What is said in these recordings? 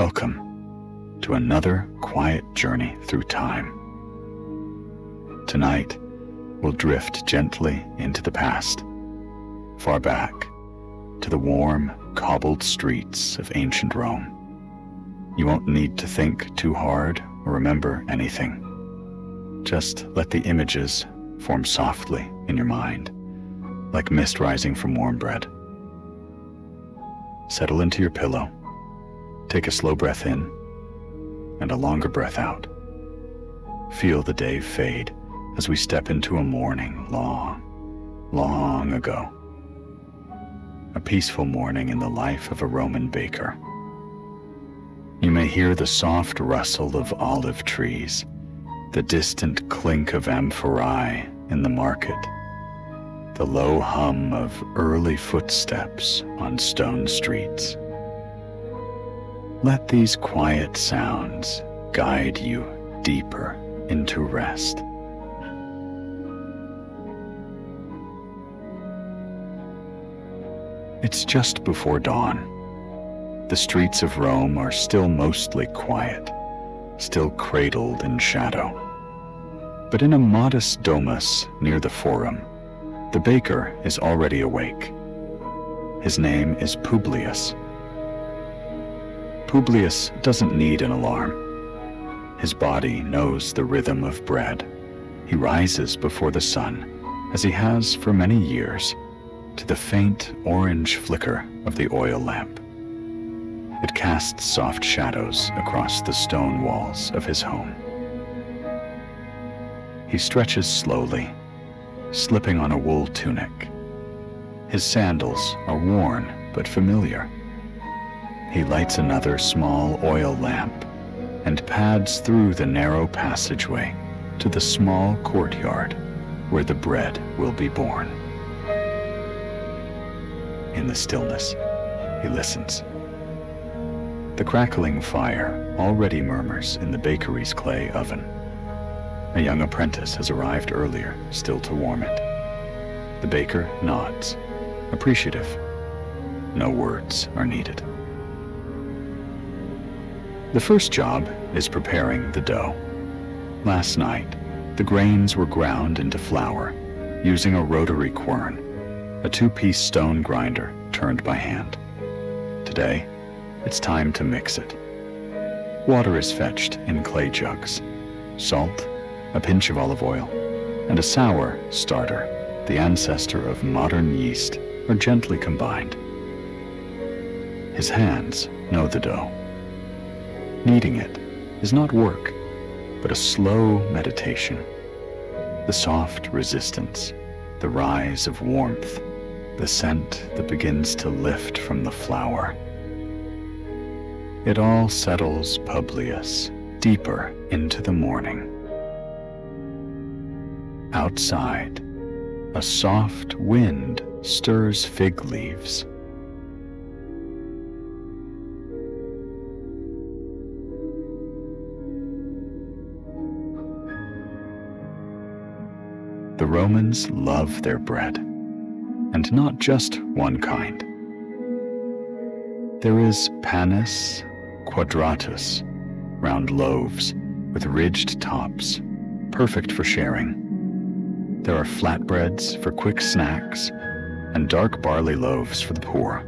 Welcome to another quiet journey through time. Tonight, we'll drift gently into the past, far back to the warm, cobbled streets of ancient Rome. You won't need to think too hard or remember anything. Just let the images form softly in your mind, like mist rising from warm bread. Settle into your pillow. Take a slow breath in and a longer breath out. Feel the day fade as we step into a morning long ago. A peaceful morning in the life of a Roman baker. You may hear the soft rustle of olive trees, the distant clink of amphorae in the market, the low hum of early footsteps on stone streets. Let these quiet sounds guide you deeper into rest. It's just before dawn. The streets of Rome are still mostly quiet, still cradled in shadow. But in a modest domus near the Forum, the baker is already awake. His name is Publius. Publius doesn't need an alarm. His body knows the rhythm of bread. He rises before the sun, as he has for many years, to the faint orange flicker of the oil lamp. It casts soft shadows across the stone walls of his home. He stretches slowly, slipping on a wool tunic. His sandals are worn but familiar. He lights another small oil lamp and pads through the narrow passageway to the small courtyard where the bread will be born. In the stillness, he listens. The crackling fire already murmurs in the bakery's clay oven. A young apprentice has arrived earlier, still to warm it. The baker nods, appreciative. No words are needed. The first job is preparing the dough. Last night, the grains were ground into flour using a rotary quern, a two-piece stone grinder turned by hand. Today, it's time to mix it. Water is fetched in clay jugs. Salt, a pinch of olive oil, and a sour starter, the ancestor of modern yeast, are gently combined. His hands know the dough. Kneading it is not work, but a slow meditation. The soft resistance, the rise of warmth, the scent that begins to lift from the flour. It all settles Publius deeper into the morning. Outside, a soft wind stirs fig leaves. The Romans love their bread, and not just one kind. There is panis, quadratus, round loaves with ridged tops, perfect for sharing. There are flatbreads for quick snacks, and dark barley loaves for the poor.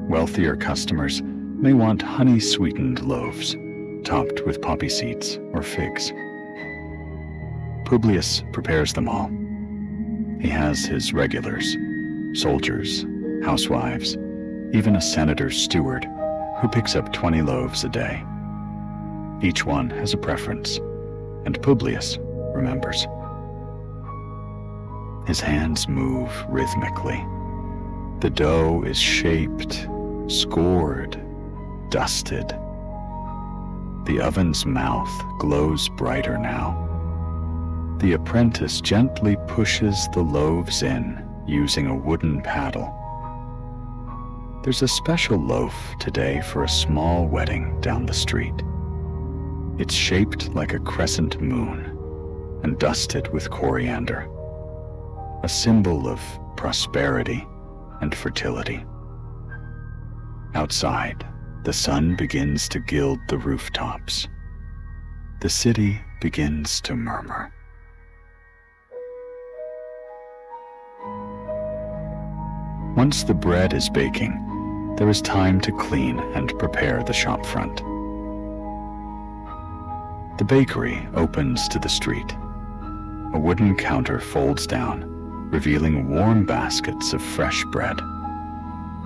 Wealthier customers may want honey-sweetened loaves, topped with poppy seeds or figs. Publius prepares them all. He has his regulars, soldiers, housewives, even a senator's steward who picks up 20 loaves a day. Each one has a preference, and Publius remembers. His hands move rhythmically. The dough is shaped, scored, dusted. The oven's mouth glows brighter now. The apprentice gently pushes the loaves in using a wooden paddle. There's a special loaf today for a small wedding down the street. It's shaped like a crescent moon and dusted with coriander, a symbol of prosperity and fertility. Outside, The sun begins to gild the rooftops. The city begins to murmur. Once the bread is baking, there is time to clean and prepare the shop front. The bakery opens to the street. A wooden counter folds down, revealing warm baskets of fresh bread.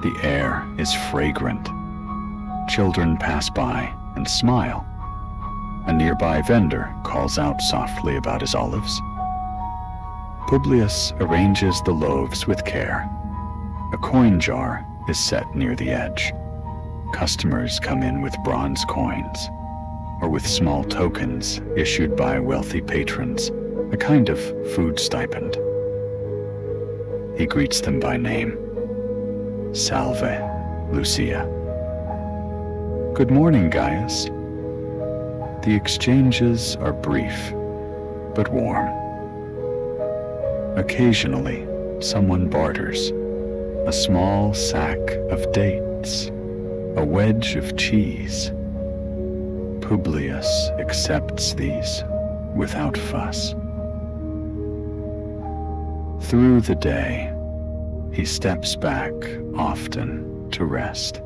The air is fragrant. Children pass by and smile. A nearby vendor calls out softly about his olives. Publius arranges the loaves with care. A coin jar is set near the edge. Customers come in with bronze coins, or with small tokens issued by wealthy patrons, a kind of food stipend. He greets them by name. Salve, Lucia. Good morning, Gaius. The exchanges are brief, but warm. Occasionally, someone barters. A small sack of dates, a wedge of cheese. Publius accepts these without fuss. Through the day, he steps back often to rest.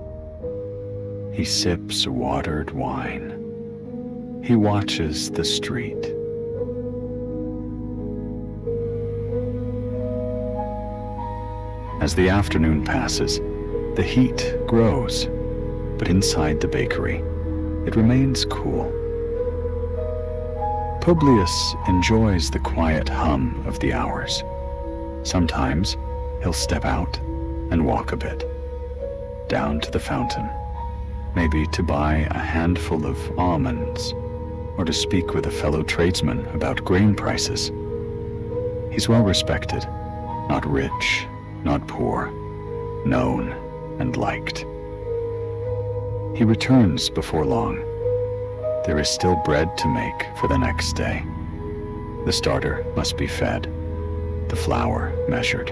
He sips watered wine. He watches the street. As the afternoon passes, the heat grows, but inside the bakery, it remains cool. Publius enjoys the quiet hum of the hours. Sometimes he'll step out and walk a bit, down to the fountain, maybe to buy a handful of almonds, or to speak with a fellow tradesman about grain prices. He's well respected, not rich, not poor, known and liked. He returns before long. There is still bread to make for the next day. The starter must be fed, the flour measured.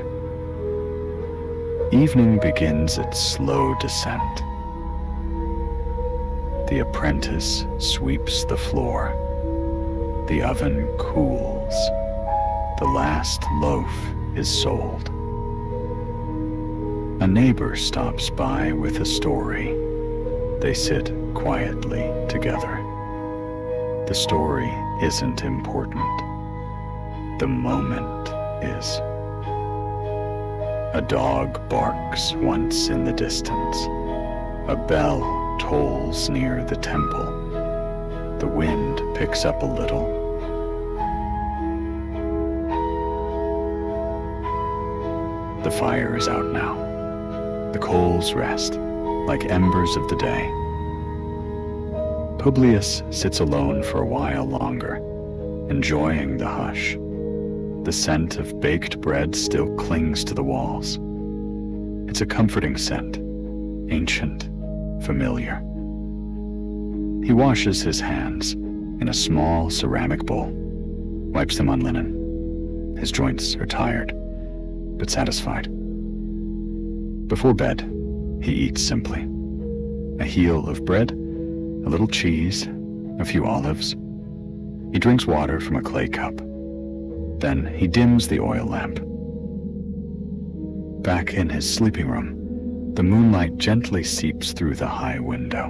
Evening begins its slow descent. The apprentice sweeps the floor. The oven cools. The last loaf is sold. A neighbor stops by with a story. They sit quietly together. The story isn't important. The moment is. A dog barks once in the distance. A bell tolls near the temple. The wind picks up a little. The fire is out now. The coals rest, like embers of the day. Publius sits alone for a while longer, enjoying the hush. The scent of baked bread still clings to the walls. It's a comforting scent, ancient, familiar. He washes his hands in a small ceramic bowl, wipes them on linen. His joints are tired, but satisfied. Before bed, he eats simply. A heel of bread, a little cheese, a few olives. He drinks water from a clay cup. Then he dims the oil lamp. Back in his sleeping room, the moonlight gently seeps through the high window.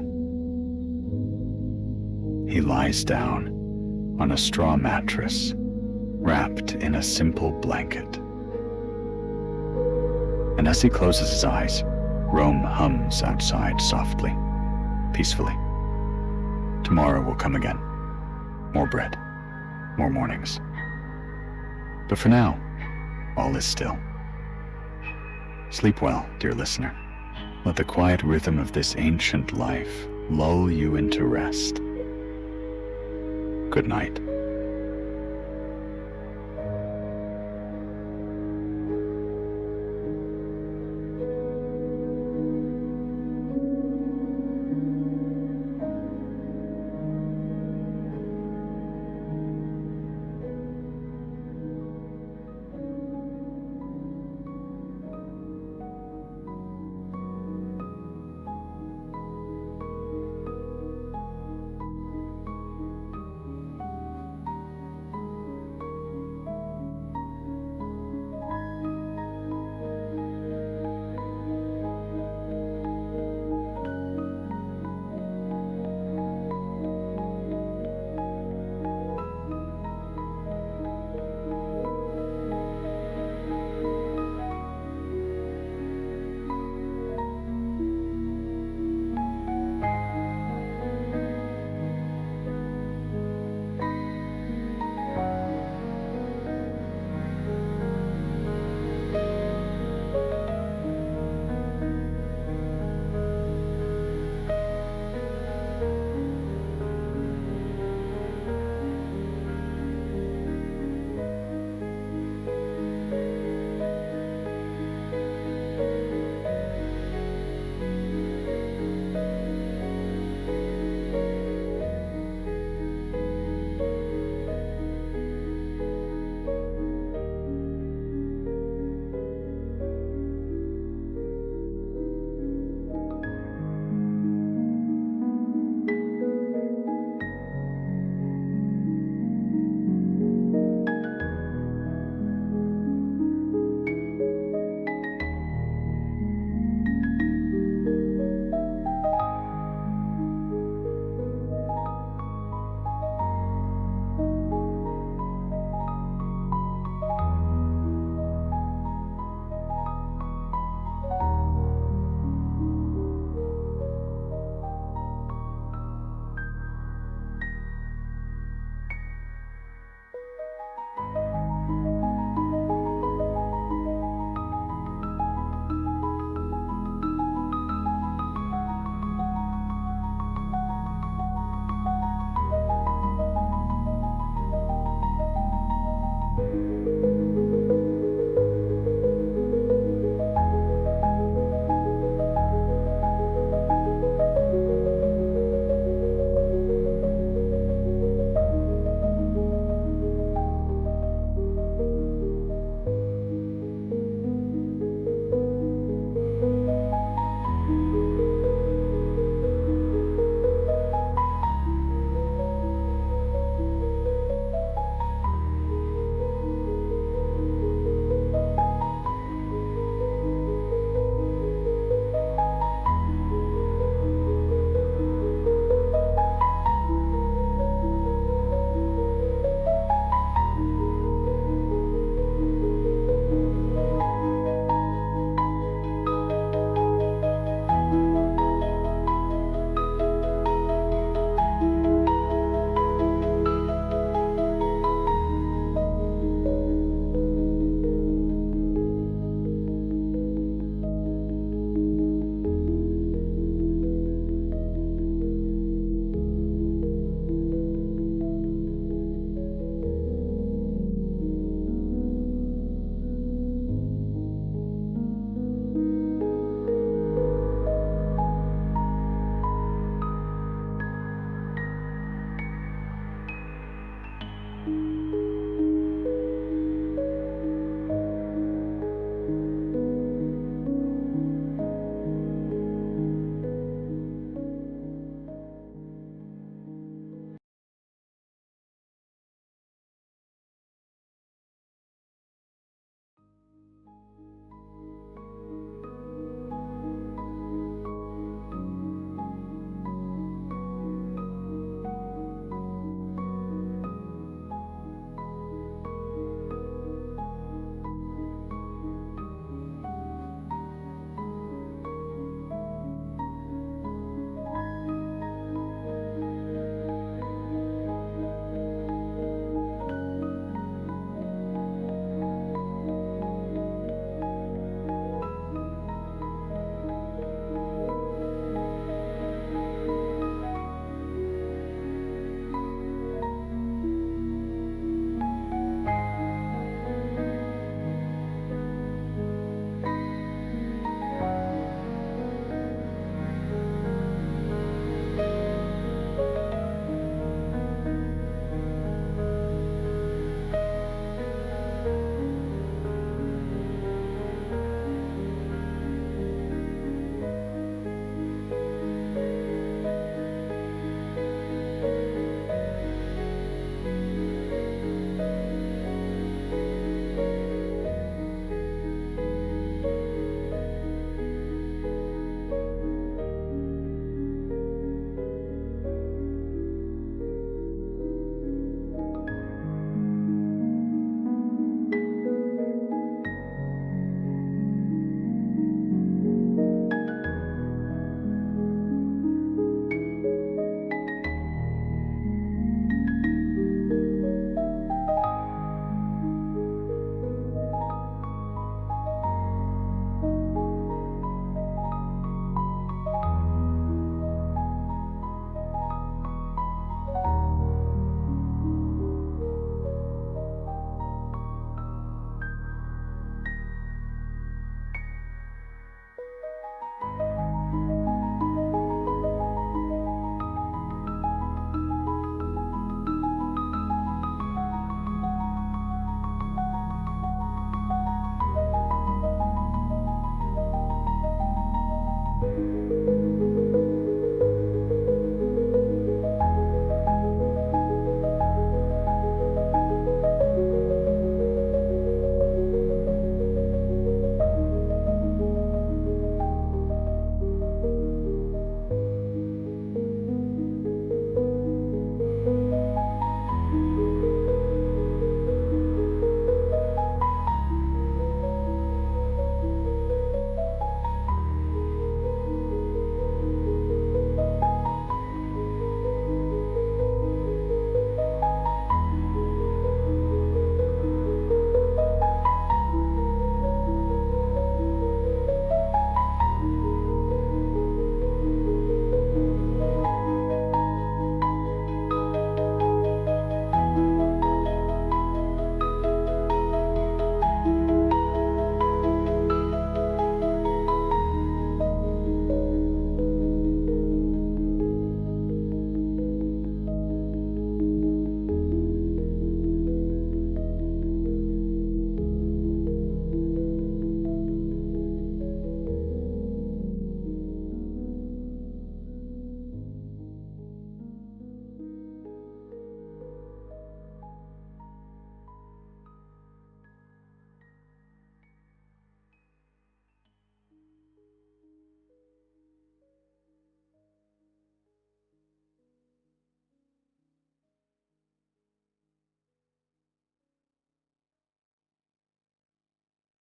He lies down on a straw mattress, wrapped in a simple blanket. And as he closes his eyes, Rome hums outside softly, peacefully. Tomorrow will come again. More bread, more mornings. But for now, all is still. Sleep well, dear listener. Let the quiet rhythm of this ancient life lull you into rest. Good night.